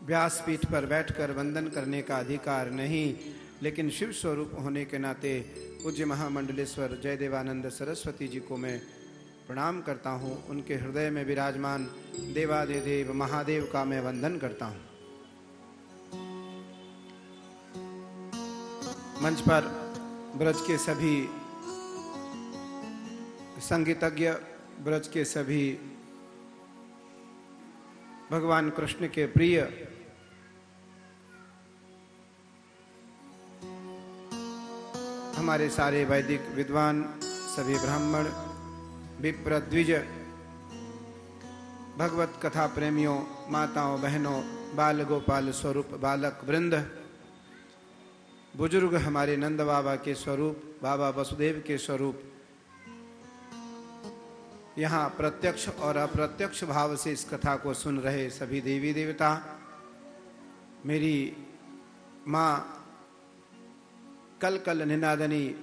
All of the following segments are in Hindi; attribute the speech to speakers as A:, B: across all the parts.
A: व्यासपीठ पर बैठकर वंदन करने का अधिकार नहीं, लेकिन शिव स्वरूप होने के नाते पूज्य महामंडलेश्वर जयदेवानंद सरस्वती जी को मैं प्रणाम करता हूँ। उनके हृदय में विराजमान देवादिदेव महादेव का मैं वंदन करता हूँ। मंच पर ब्रज के सभी संगीतज्ञ, ब्रज के सभी भगवान कृष्ण के प्रिय हमारे सारे वैदिक विद्वान, सभी ब्राह्मण, विप्र, द्विज, भगवत कथा प्रेमियों, माताओं, बहनों, बाल गोपाल स्वरूप बालक वृंद, बुजुर्ग, हमारे नंद बाबा के स्वरूप, बाबा वसुदेव के स्वरूप, यहाँ प्रत्यक्ष और अप्रत्यक्ष भाव से इस कथा को सुन रहे सभी देवी देवता, मेरी माँ कल कल निनादनी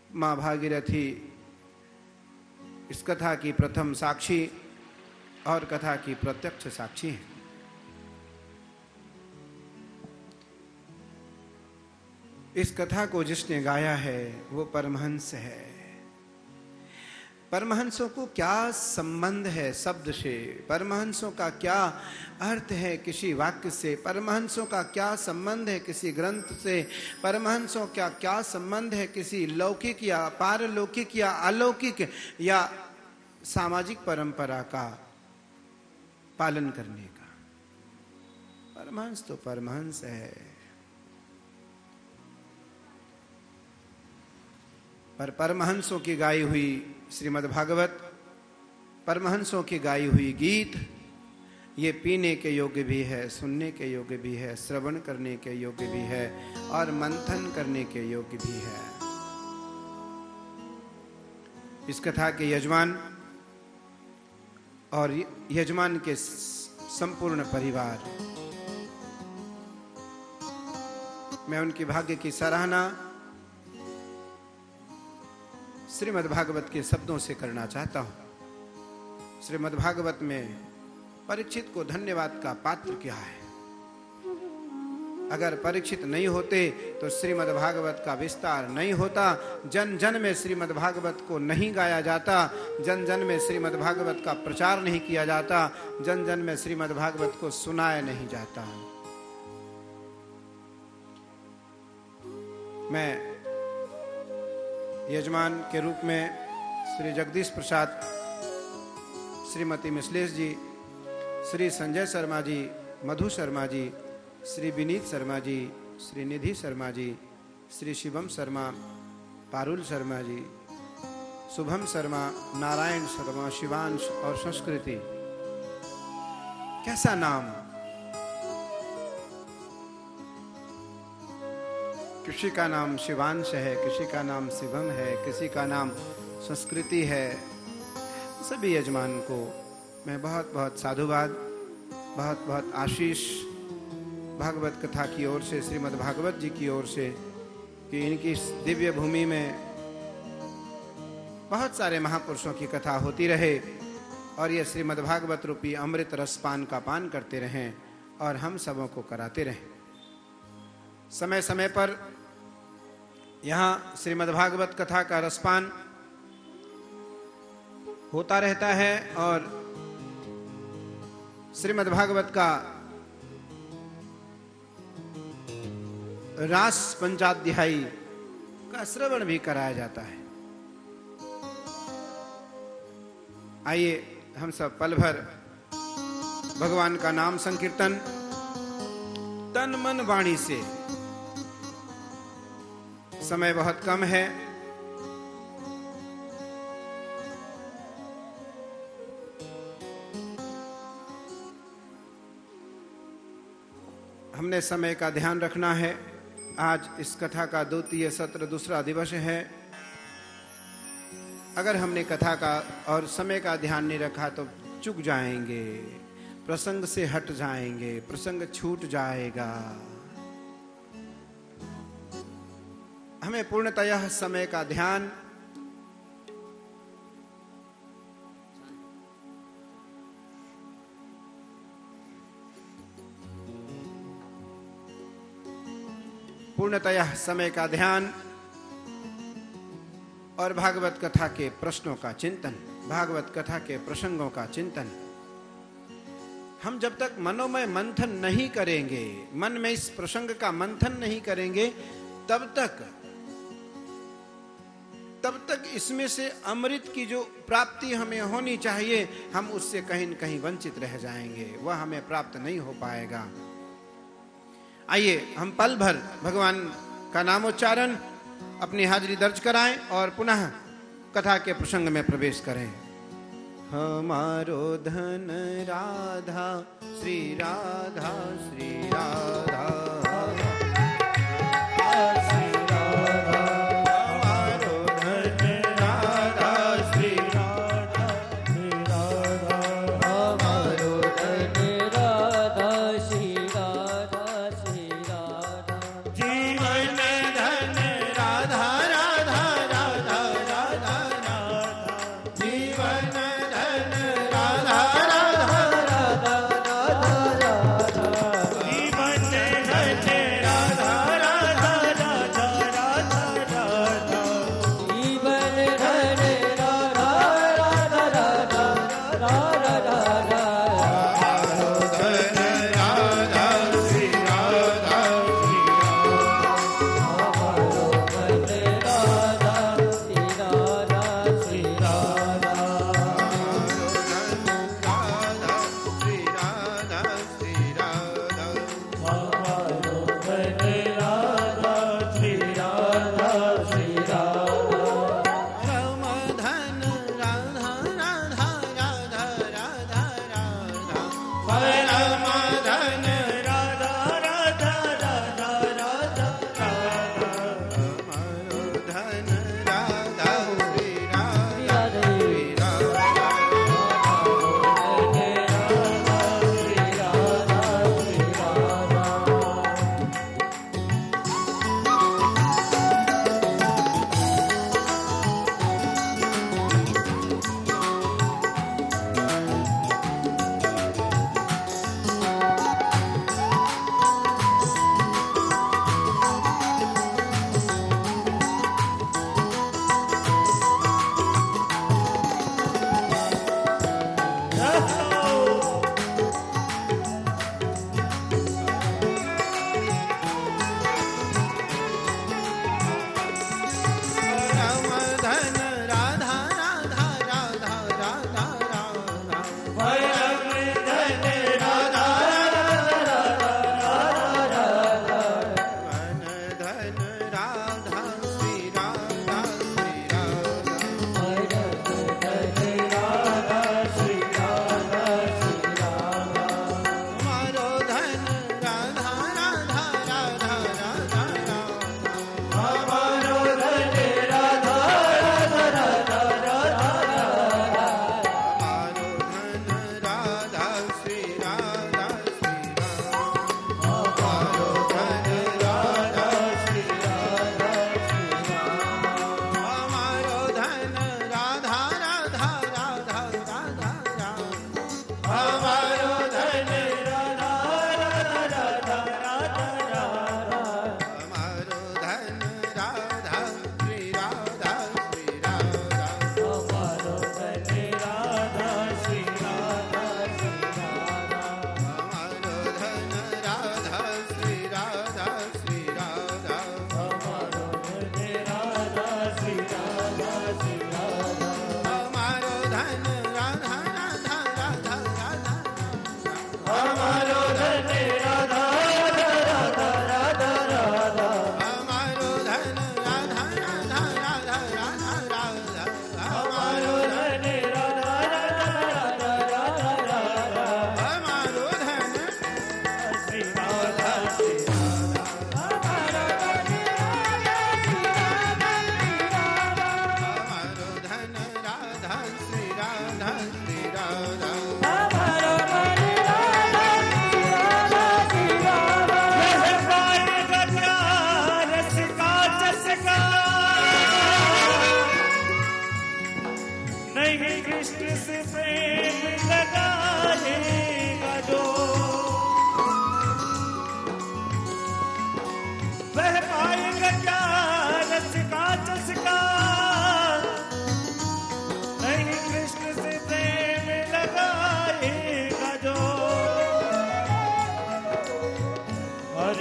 A: माँ भागीरथी इस कथा की प्रथम साक्षी और कथा की प्रत्यक्ष साक्षी है। इस कथा को जिसने गाया है वो परमहंस है। परमहंसों को क्या संबंध है शब्द से, परमहंसों का क्या अर्थ है किसी वाक्य से, परमहंसों का क्या संबंध है किसी ग्रंथ से, परमहंसों का क्या संबंध है किसी लौकिक या पारलौकिक या अलौकिक या सामाजिक परंपरा का पालन करने का। परमहंस तो परमहंस है, पर परमहंसों की गाई हुई श्रीमद् भागवत, परमहंसों की गाई हुई गीत, ये पीने के योग्य भी है, सुनने के योग्य भी है, श्रवण करने के योग्य भी है और मंथन करने के योग्य भी है। इस कथा के यजमान और यजमान के संपूर्ण परिवार, मैं उनकी भाग्य की सराहना श्रीमद् भागवत के शब्दों से करना चाहता हूं। श्रीमद् भागवत में परीक्षित को धन्यवाद का पात्र क्या है। अगर परीक्षित नहीं होते तो श्रीमद् भागवत का विस्तार नहीं होता, जन जन में श्रीमद् भागवत को नहीं गाया जाता, जन जन में श्रीमद् भागवत का प्रचार नहीं किया जाता, जन जन में श्रीमद् भागवत को सुनाया नहीं जाता। मैं यजमान के रूप में श्री जगदीश प्रसाद, श्रीमती मिश्लेश जी, श्री संजय शर्मा जी, मधु शर्मा जी, श्री विनीत शर्मा जी, श्री निधि शर्मा जी, श्री शिवम शर्मा, पारुल शर्मा जी, शुभम शर्मा, नारायण शर्मा, शिवांश और संस्कृति। कैसा नाम! किसी का नाम शिवांश है, किसी का नाम शिवम है, किसी का नाम संस्कृति है। सभी यजमान को मैं बहुत बहुत साधुवाद, बहुत बहुत आशीष भागवत कथा की ओर से, श्रीमद् भागवत जी की ओर से, कि इनकी इस दिव्य भूमि में बहुत सारे महापुरुषों की कथा होती रहे और ये श्रीमद् भागवत रूपी अमृत रसपान का पान करते रहें और हम सबों को कराते रहें। समय समय पर यहाँ श्रीमद् भागवत कथा का रसपान होता रहता है और श्रीमद् भागवत का रास पंचाध्यायी का श्रवण भी कराया जाता है। आइए हम सब पल भर भगवान का नाम संकीर्तन तन मन वाणी से, समय बहुत कम है, हमने समय का ध्यान रखना है। आज इस कथा का द्वितीय सत्र दूसरा दिवस है। अगर हमने कथा का और समय का ध्यान नहीं रखा तो चूक जाएंगे, प्रसंग से हट जाएंगे, प्रसंग छूट जाएगा। हमें पूर्णतः समय का ध्यान पूर्णतः समय का ध्यान और भागवत कथा के प्रश्नों का चिंतन, भागवत कथा के प्रसंगों का चिंतन। हम जब तक मनोमय मंथन नहीं करेंगे, मन में इस प्रसंग का मंथन नहीं करेंगे, तब तक इसमें से अमृत की जो प्राप्ति हमें होनी चाहिए, हम उससे कहीं न कहीं वंचित रह जाएंगे, वह हमें प्राप्त नहीं हो पाएगा। आइए हम पल भर भगवान का नामोच्चारण, अपनी हाजिरी दर्ज कराएं और पुनः कथा के प्रसंग में प्रवेश करें। हमारो धन राधा श्री राधा श्री राधा,
B: जीवन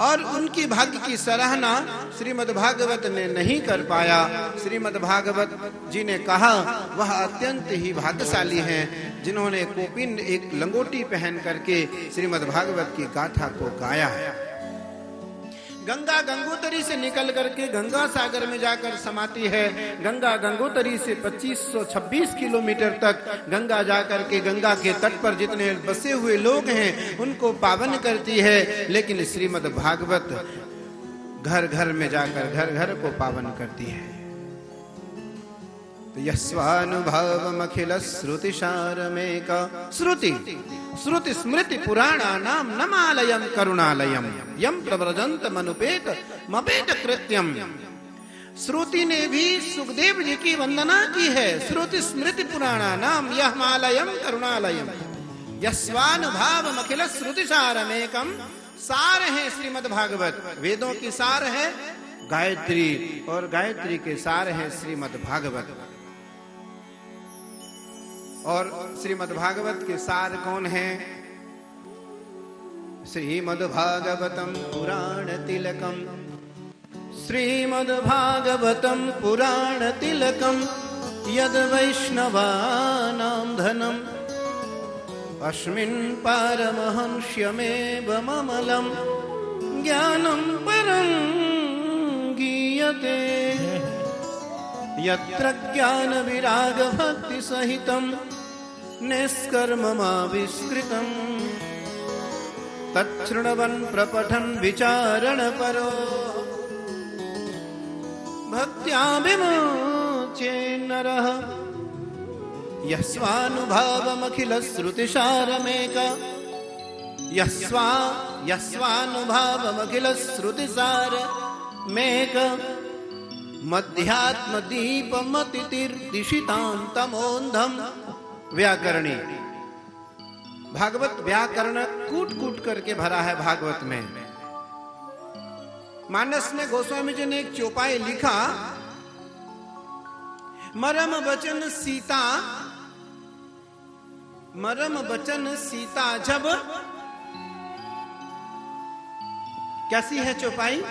A: और उनकी भाग्य की सराहना श्रीमद् भागवत ने नहीं कर पाया। श्रीमद् भागवत जी ने कहा वह अत्यंत ही भाग्यशाली हैं जिन्होंने कोपिन एक लंगोटी पहन करके श्रीमद् भागवत की गाथा को गाया है। गंगा गंगोत्री से निकल करके गंगा सागर में जाकर समाती है। गंगा गंगोत्री से 2526 किलोमीटर तक गंगा जाकर के गंगा के तट पर जितने बसे हुए लोग हैं उनको पावन करती है। लेकिन श्रीमद् भागवत घर घर में जाकर घर घर को पावन करती है। यस्वानुभावमखिल श्रुतिसारमेक श्रुति श्रुति स्मृति पुराणानां नमालयं करुणालयं यं प्रव्रजन्त मनुपेत मपेत कृत्यम। श्रुति ने भी सुखदेव जी की वंदना की है। श्रुति स्मृति पुराणानां यमालयं करुणालयं यस्वानुभावमखिल श्रुतिसारमेकं। सार है श्रीमद् भागवत, वेदों की सार है गायत्री और गायत्री के सार है श्रीमद् भागवत। और श्रीमद् भागवत के सार कौन हैं? श्रीमद् भागवतम पुराण तिलकम श्रीमद् भागवतम पुराण तिलकम यद वैष्णवानां धनम अस्मिन् पारमहंस्यमेव ममलम ज्ञानं परं गीयते यत्र ज्ञान विराग भक्ति सहितं निष्कर्ममाविष्कृतं तच्छृण्वन् प्रपठन् विचारण परो भक्त्या विमुच्ये नरः। यस्वानुभावमखिल श्रुतिसारमेक यस्वानुभावमखिल श्रुतिसारमेक मध्यात्म दीपमतिर्दिशितां तमोन्धम। व्याकरणी भागवत व्याकरण कूट कूट करके भरा है भागवत में। मानस में गोस्वामी जी ने एक चौपाई लिखा, मरम बचन सीता जब। कैसी है चौपाई?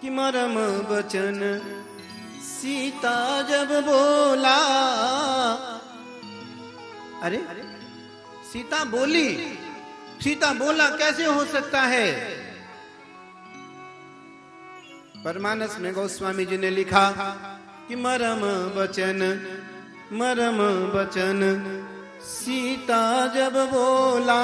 A: कि मरम बचन सीता जब बोला। अरे सीता बोली, सीता बोला कैसे हो सकता है? परमानस में गोस्वामी जी ने लिखा कि मरम बचन सीता जब बोला